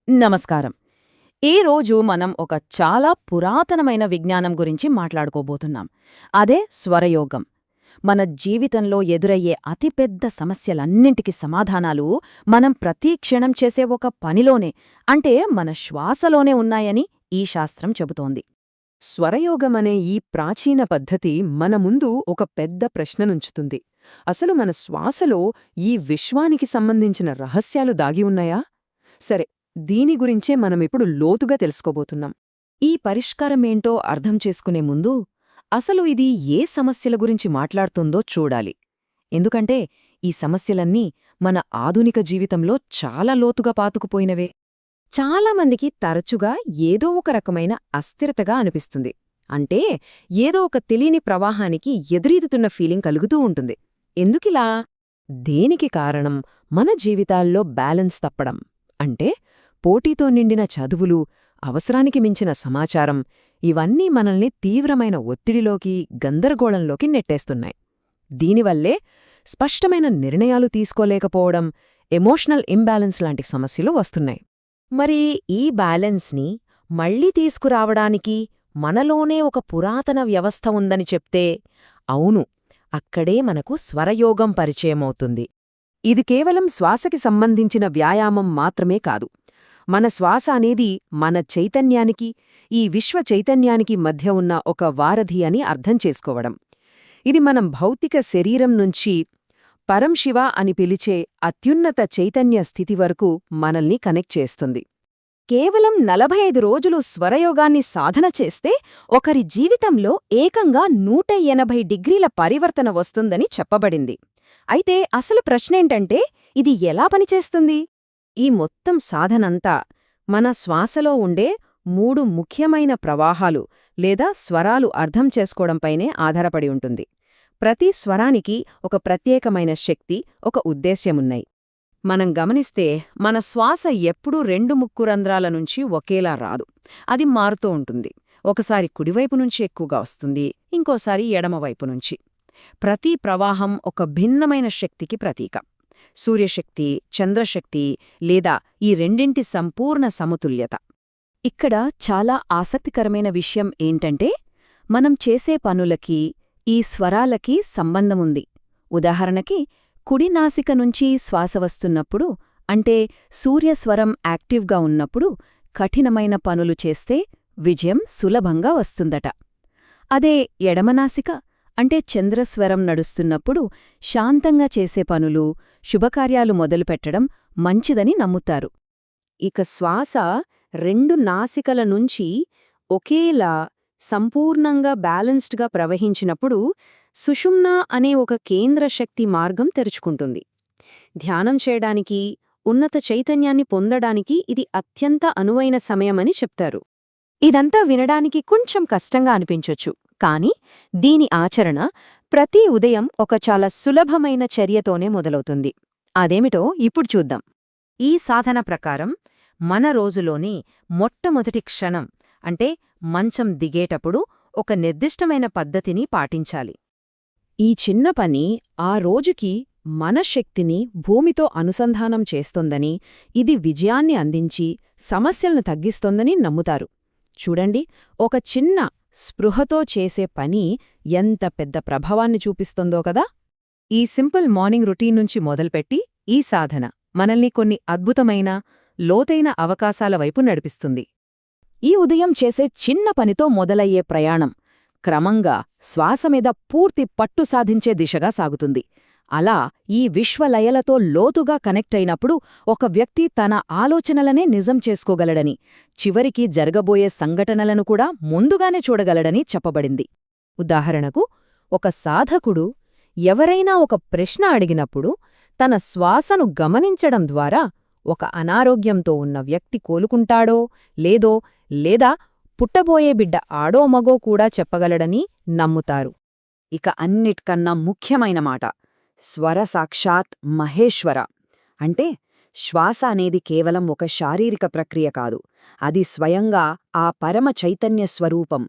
నమస్కారం. ఈ రోజు మనం ఒక చాలా పురాతనమైన విజ్ఞానం గురించి మాట్లాడుకోబోతున్నాం. అదే స్వరయోగం. మన జీవితంలో ఎదురయ్యే అతిపెద్ద సమస్యలన్నింటికి సమాధానాలు మనం ప్రతి క్షణం చేసే ఒక పనిలోనే, అంటే మన శ్వాసలోనే ఉన్నాయని ఈ శాస్త్రం చెబుతోంది. స్వరయోగమనే ఈ ప్రాచీన పద్ధతి మన ముందు ఒక పెద్ద ప్రశ్ననుంచుతుంది. అసలు మన శ్వాసలో ఈ విశ్వానికి సంబంధించిన రహస్యాలు దాగి ఉన్నాయా? సరే, దీని గురించే మనమిప్పుడు లోతుగా తెలుసుకోబోతున్నాం. ఈ పరిష్కారమేంటో అర్థం చేసుకునే ముందు అసలు ఇది ఏ సమస్యల గురించి మాట్లాడుతుందో చూడాలి. ఎందుకంటే ఈ సమస్యలన్నీ మన ఆధునిక జీవితంలో చాలా లోతుగా పాతుకుపోయినవే. చాలామందికి తరచుగా ఏదో ఒక రకమైన అస్థిరతగా అనిపిస్తుంది. అంటే ఏదో ఒక తెలియని ప్రవాహానికి ఎదురీదుతున్న ఫీలింగ్ కలుగుతూ ఉంటుంది. ఎందుకిలా? దేనికి కారణం మన జీవితాల్లో బ్యాలెన్స్ తప్పడం. అంటే పోటీతో నిండిన చదువులు, అవసరానికి మించిన సమాచారం, ఇవన్నీ మనల్ని తీవ్రమైన ఒత్తిడిలోకి, గందరగోళంలోకి నెట్టేస్తున్నాయి. దీనివల్లే స్పష్టమైన నిర్ణయాలు తీసుకోలేకపోవడం, ఎమోషనల్ ఇంబ్యాలెన్స్ లాంటి సమస్యలు వస్తున్నాయి. మరి ఈ బ్యాలెన్స్ని మళ్లీ తీసుకురావడానికి మనలోనే ఒక పురాతన వ్యవస్థ ఉందని చెప్తే, అవును, అక్కడే మనకు స్వరయోగం పరిచయమవుతుంది. ఇది కేవలం శ్వాసకి సంబంధించిన వ్యాయామం మాత్రమే కాదు. మన శ్వాస అనేది మన చైతన్యానికి, ఈ విశ్వ చైతన్యానికి మధ్య ఉన్న ఒక వారధి అని అర్థం చేసుకోవడం. ఇది మనం భౌతిక శరీరం నుంచి పరంశివ అని పిలిచే అత్యున్నత చైతన్య స్థితి వరకు మనల్ని కనెక్ట్ చేస్తుంది. కేవలం 45 రోజులు స్వరయోగాన్ని సాధన చేస్తే ఒకరి జీవితంలో ఏకంగా 180 డిగ్రీల పరివర్తన వస్తుందని చెప్పబడింది. అయితే అసలు ప్రశ్నేంటంటే, ఇది ఎలా పనిచేస్తుంది? ఈ మొత్తం సాధనంతా మన శ్వాసలో ఉండే 3 ముఖ్యమైన ప్రవాహాలు లేదా స్వరాలు అర్థం చేసుకోవడంపైనే ఆధారపడి ఉంటుంది. ప్రతి స్వరానికి ఒక ప్రత్యేకమైన శక్తి, ఒక ఉద్దేశ్యమున్నాయి. మనం గమనిస్తే మన శ్వాస ఎప్పుడూ 2 ముక్కు రంధ్రాల నుంచి ఒకేలా రాదు. అది మారుతూ ఉంటుంది. ఒకసారి కుడివైపు నుంచి ఎక్కువగా వస్తుంది, ఇంకోసారి ఎడమవైపు నుంచి. ప్రతి ప్రవాహం ఒక భిన్నమైన శక్తికి ప్రతీక. సూర్యశక్తి, చంద్రశక్తి లేదా ఈ రెండింటి సంపూర్ణ సమతుల్యత. ఇక్కడ చాలా ఆసక్తికరమైన విషయం ఏంటంటే, మనం చేసే పనులకి ఈ స్వరాలకి సంబంధముంది. ఉదాహరణకి, కుడి నాసిక నుంచి శ్వాస వస్తున్నప్పుడు, అంటే సూర్యస్వరం యాక్టివ్గా ఉన్నప్పుడు కఠినమైన పనులు చేస్తే విజయం సులభంగా వస్తుందట. అదే ఎడమనాసిక, అంటే చంద్రస్వరం నడుస్తున్నప్పుడు శాంతంగా చేసే పనులు, శుభకార్యాలు మొదలుపెట్టడం మంచిదని నమ్ముతారు. ఇక శ్వాస 2 నాసికల నుంచి ఒకేలా సంపూర్ణంగా బ్యాలెన్స్డ్గా ప్రవహించినప్పుడు సుషుమ్నా అనే ఒక కేంద్ర శక్తి మార్గం తెరుచుకుంటుంది. ధ్యానం చేయడానికి, ఉన్నత చైతన్యాన్ని పొందడానికి ఇది అత్యంత అనువైన సమయమని చెప్తారు. ఇదంతా వినడానికి కొంచెం కష్టంగా అనిపించొచ్చు, కానీ దీని ఆచరణ ప్రతి ఉదయం ఒక చాలా సులభమైన చర్యతోనే మొదలవుతుంది. అదేమిటో ఇప్పుడు చూద్దాం. ఈ సాధన ప్రకారం మన రోజులోని మొట్టమొదటి క్షణం, అంటే మంచం దిగేటప్పుడు ఒక నిర్దిష్టమైన పద్ధతిని పాటించాలి. ఈ చిన్న పని ఆ రోజుకి మన శక్తిని భూమితో అనుసంధానం చేస్తోందని, ఇది విజయాన్ని అందించి సమస్యలను తగ్గిస్తోందని నమ్ముతారు. చూడండి, ఒక చిన్న స్పృహతో చేసే పని ఎంత పెద్ద ప్రభావాన్ని చూపిస్తోందో కదా. ఈ సింపుల్ మార్నింగ్ రొటీన్ నుంచి మొదలుపెట్టి ఈ సాధన మనల్ని కొన్ని అద్భుతమైన, లోతైన అవకాశాల వైపు నడిపిస్తుంది. ఈ ఉదయం చేసే చిన్న పనితో మొదలయ్యే ప్రయాణం క్రమంగా శ్వాసమీద పూర్తి పట్టు సాధించే దిశగా సాగుతుంది. అలా ఈ విశ్వలయలతో లోతుగా కనెక్ట్ అయినప్పుడు ఒక వ్యక్తి తన ఆలోచనలనే నిజం చేసుకోగలడని, చివరికి జరగబోయే సంఘటనలను కూడా ముందుగానే చూడగలడని చెప్పబడింది. ఉదాహరణకు, ఒక సాధకుడు ఎవరైనా ఒక ప్రశ్న అడిగినప్పుడు తన శ్వాసను గమనించడం ద్వారా ఒక అనారోగ్యంతో ఉన్న వ్యక్తి కోలుకుంటాడో లేదో, లేదా పుట్టబోయే బిడ్డ ఆడో మగో కూడా చెప్పగలడని నమ్ముతారు. ఇక అన్నిటికన్నా ముఖ్యమైన మాట, స్వర సాక్షాత్ మహేశ్వర. అంటే శ్వాస అనేది కేవలం ఒక శారీరక ప్రక్రియ కాదు, అది స్వయంగా ఆ పరమ చైతన్య స్వరూపం,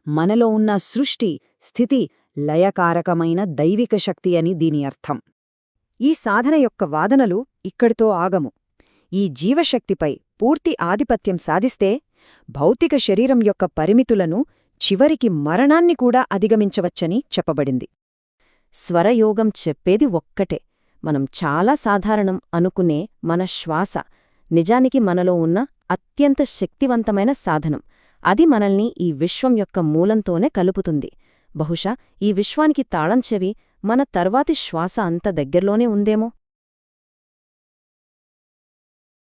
మనలో ఉన్న సృష్టి, స్థితి, లయకారకమైన దైవిక శక్తి అని దీని అర్థం. ఈ సాధన యొక్క వాదనలు ఇక్కడితో ఆగము. ఈ జీవశక్తిపై పూర్తి ఆధిపత్యం సాధిస్తే భౌతిక శరీరం యొక్క పరిమితులను చివరికి మరణాన్ని కూడా అధిగమించవచ్చని చెప్పబడింది. స్వరయోగం చెప్పేది ఒక్కటే, మనం చాలా సాధారణం అనుకునే మన శ్వాస నిజానికి మనలో ఉన్న అత్యంత శక్తివంతమైన సాధనం. అది మనల్ని ఈ విశ్వం యొక్క మూలంతోనే కలుపుతుంది. బహుశా ఈ విశ్వానికి తాళం చెవి మన తర్వాతి శ్వాస అంత దగ్గర్లోనే ఉందేమో.